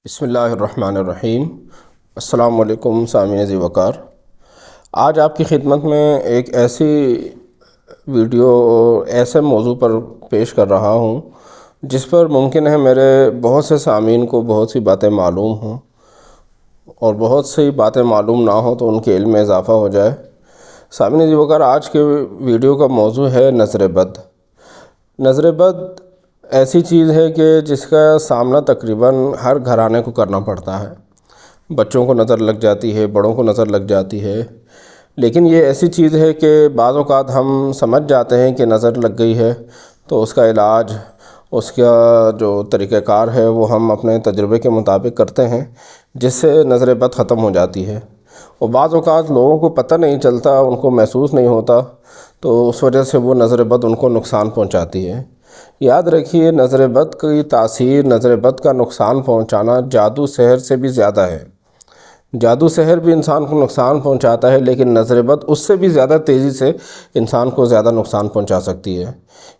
بسم اللہ الرحمن الرحیم۔ السلام علیکم سامعین ذی وقار۔ آج آپ کی خدمت میں ایک ایسی ویڈیو ایسے موضوع پر پیش کر رہا ہوں جس پر ممکن ہے میرے بہت سے سامعین کو بہت سی باتیں معلوم ہوں اور بہت سی باتیں معلوم نہ ہوں تو ان کے علم میں اضافہ ہو جائے۔ سامعین ذی وقار، آج کے ویڈیو کا موضوع ہے نظر بد۔ نظر بد ایسی چیز ہے کہ جس کا سامنا تقریباً ہر گھرانے کو کرنا پڑتا ہے۔ بچوں کو نظر لگ جاتی ہے، بڑوں کو نظر لگ جاتی ہے، لیکن یہ ایسی چیز ہے کہ بعض اوقات ہم سمجھ جاتے ہیں کہ نظر لگ گئی ہے تو اس کا علاج، اس کا جو طریقہ کار ہے وہ ہم اپنے تجربے کے مطابق کرتے ہیں، جس سے نظر بد ختم ہو جاتی ہے۔ اور بعض اوقات لوگوں کو پتہ نہیں چلتا، ان کو محسوس نہیں ہوتا، تو اس وجہ سے وہ نظر بد ان کو نقصان پہنچاتی ہے۔ یاد رکھیے، نظر بد کی تاثیر، نظر بد کا نقصان پہنچانا جادو سحر سے بھی زیادہ ہے۔ جادو سحر بھی انسان کو نقصان پہنچاتا ہے، لیکن نظر بد اس سے بھی زیادہ تیزی سے انسان کو زیادہ نقصان پہنچا سکتی ہے۔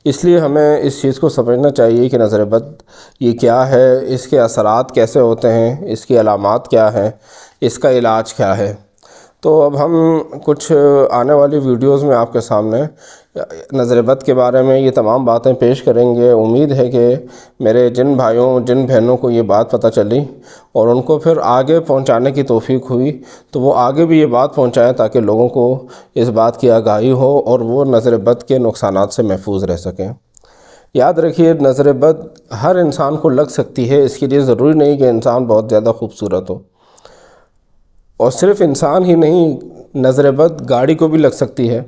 اس لیے ہمیں اس چیز کو سمجھنا چاہیے کہ نظر بد یہ کیا ہے، اس کے اثرات کیسے ہوتے ہیں، اس کی علامات کیا ہیں، اس کا علاج کیا ہے۔ تو اب ہم کچھ آنے والی ویڈیوز میں آپ کے سامنے نظر بد کے بارے میں یہ تمام باتیں پیش کریں گے۔ امید ہے کہ میرے جن بھائیوں، جن بہنوں کو یہ بات پتہ چلی اور ان کو پھر آگے پہنچانے کی توفیق ہوئی تو وہ آگے بھی یہ بات پہنچائیں تاکہ لوگوں کو اس بات کی آگاہی ہو اور وہ نظر بد کے نقصانات سے محفوظ رہ سکیں۔ یاد رکھیے، نظر بد ہر انسان کو لگ سکتی ہے۔ اس کے لیے ضروری نہیں کہ انسان بہت زیادہ خوبصورت ہو، اور صرف انسان ہی نہیں، نظر بد گاڑی کو بھی لگ سکتی ہے،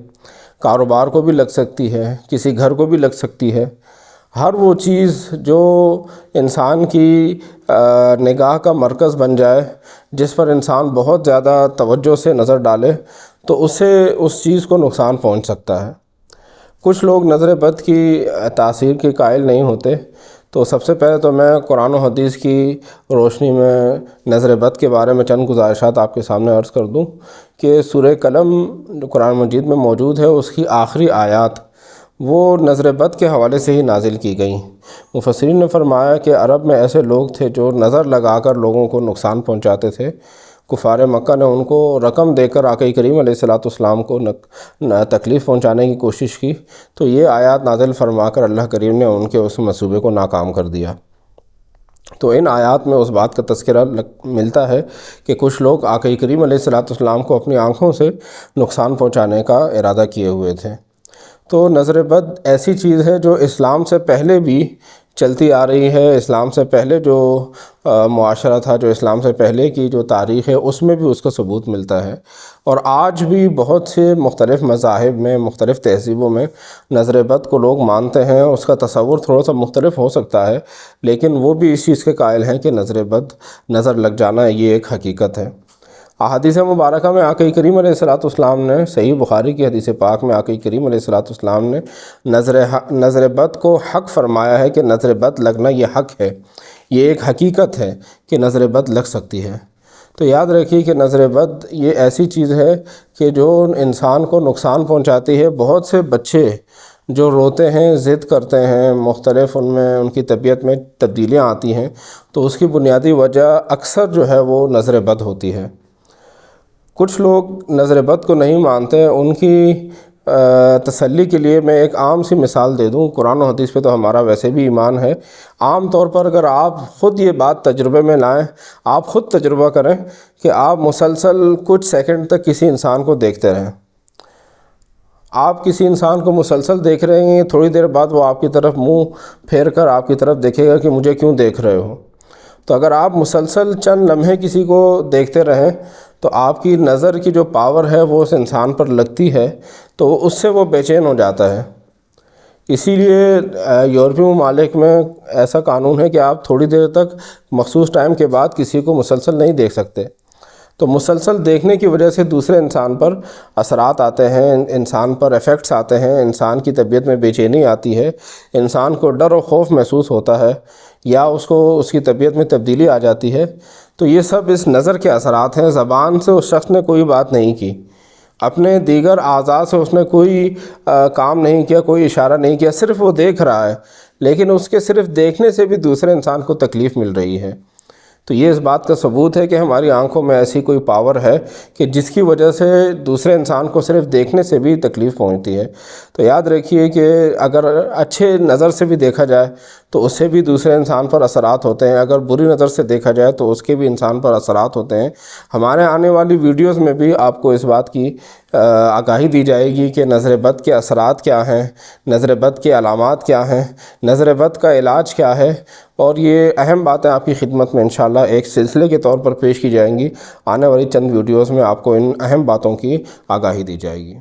کاروبار کو بھی لگ سکتی ہے، کسی گھر کو بھی لگ سکتی ہے۔ ہر وہ چیز جو انسان کی نگاہ کا مرکز بن جائے، جس پر انسان بہت زیادہ توجہ سے نظر ڈالے، تو اسے اس چیز کو نقصان پہنچ سکتا ہے۔ کچھ لوگ نظر بد کی تاثیر کے قائل نہیں ہوتے، تو سب سے پہلے تو میں قرآن و حدیث کی روشنی میں نظر بد کے بارے میں چند گزارشات آپ کے سامنے عرض کر دوں کہ سورہ قلم جو قرآن مجید میں موجود ہے، اس کی آخری آیات وہ نظر بد کے حوالے سے ہی نازل کی گئیں۔ مفسرین نے فرمایا کہ عرب میں ایسے لوگ تھے جو نظر لگا کر لوگوں کو نقصان پہنچاتے تھے۔ کفار مکہ نے ان کو رقم دے کر آقا کریم علیہ السلام کو تکلیف پہنچانے کی کوشش کی، تو یہ آیات نازل فرما کر اللہ کریم نے ان کے اس منصوبے کو ناکام کر دیا۔ تو ان آیات میں اس بات کا تذکرہ ملتا ہے کہ کچھ لوگ آقا کریم علیہ السلام کو اپنی آنکھوں سے نقصان پہنچانے کا ارادہ کیے ہوئے تھے۔ تو نظر بد ایسی چیز ہے جو اسلام سے پہلے بھی چلتی آ رہی ہے۔ اسلام سے پہلے جو معاشرہ تھا، جو اسلام سے پہلے کی جو تاریخ ہے، اس میں بھی اس کا ثبوت ملتا ہے، اور آج بھی بہت سے مختلف مذاہب میں، مختلف تہذیبوں میں نظر بد کو لوگ مانتے ہیں۔ اس کا تصور تھوڑا سا مختلف ہو سکتا ہے، لیکن وہ بھی اس چیز کے قائل ہیں کہ نظر بد، نظر لگ جانا، یہ ایک حقیقت ہے۔ احادیث مبارکہ میں آقا کریم علیہ السلام نے، صحیح بخاری کی حدیث پاک میں آقا کریم علیہ السلام نے نظر بد کو حق فرمایا ہے کہ نظر بد لگنا یہ حق ہے، یہ ایک حقیقت ہے کہ نظر بد لگ سکتی ہے۔ تو یاد رکھیے کہ نظر بد یہ ایسی چیز ہے کہ جو انسان کو نقصان پہنچاتی ہے۔ بہت سے بچے جو روتے ہیں، ضد کرتے ہیں، مختلف ان میں ان کی طبیعت میں تبدیلیاں آتی ہیں، تو اس کی بنیادی وجہ اکثر جو ہے وہ نظر بد ہوتی ہے۔ کچھ لوگ نظر بد کو نہیں مانتے، ان کی تسلی کے لیے میں ایک عام سی مثال دے دوں۔ قرآن و حدیث پہ تو ہمارا ویسے بھی ایمان ہے۔ عام طور پر اگر آپ خود یہ بات تجربے میں لائیں، آپ خود تجربہ کریں کہ آپ مسلسل کچھ سیکنڈ تک کسی انسان کو دیکھتے رہیں۔ آپ کسی انسان کو مسلسل دیکھ رہے ہیں، تھوڑی دیر بعد وہ آپ کی طرف منہ پھیر کر آپ کی طرف دیکھے گا کہ مجھے کیوں دیکھ رہے ہو۔ تو اگر آپ مسلسل چند لمحے کسی کو دیکھتے رہیں تو آپ کی نظر کی جو پاور ہے وہ اس انسان پر لگتی ہے، تو اس سے وہ بے چین ہو جاتا ہے۔ اسی لیے یورپی ممالک میں ایسا قانون ہے کہ آپ تھوڑی دیر تک مخصوص ٹائم کے بعد کسی کو مسلسل نہیں دیکھ سکتے۔ تو مسلسل دیکھنے کی وجہ سے دوسرے انسان پر اثرات آتے ہیں، انسان پر ایفیکٹس آتے ہیں، انسان کی طبیعت میں بے چینی آتی ہے، انسان کو ڈر و خوف محسوس ہوتا ہے، یا اس کو اس کی طبیعت میں تبدیلی آ جاتی ہے۔ تو یہ سب اس نظر کے اثرات ہیں۔ زبان سے اس شخص نے کوئی بات نہیں کی، اپنے دیگر اعضاء سے اس نے کوئی کام نہیں کیا، کوئی اشارہ نہیں کیا، صرف وہ دیکھ رہا ہے، لیکن اس کے صرف دیکھنے سے بھی دوسرے انسان کو تکلیف مل رہی ہے۔ تو یہ اس بات کا ثبوت ہے کہ ہماری آنکھوں میں ایسی کوئی پاور ہے کہ جس کی وجہ سے دوسرے انسان کو صرف دیکھنے سے بھی تکلیف پہنچتی ہے۔ تو یاد رکھیے کہ اگر اچھے نظر سے بھی دیکھا جائے تو اس سے بھی دوسرے انسان پر اثرات ہوتے ہیں، اگر بری نظر سے دیکھا جائے تو اس کے بھی انسان پر اثرات ہوتے ہیں۔ ہمارے آنے والی ویڈیوز میں بھی آپ کو اس بات کی آگاہی دی جائے گی کہ نظر بد کے اثرات کیا ہیں، نظر بد کے علامات کیا ہیں، نظر بد کا علاج کیا ہے، اور یہ اہم باتیں آپ کی خدمت میں انشاءاللہ ایک سلسلے کے طور پر پیش کی جائیں گی۔ آنے والی چند ویڈیوز میں آپ کو ان اہم باتوں کی آگاہی دی جائے گی۔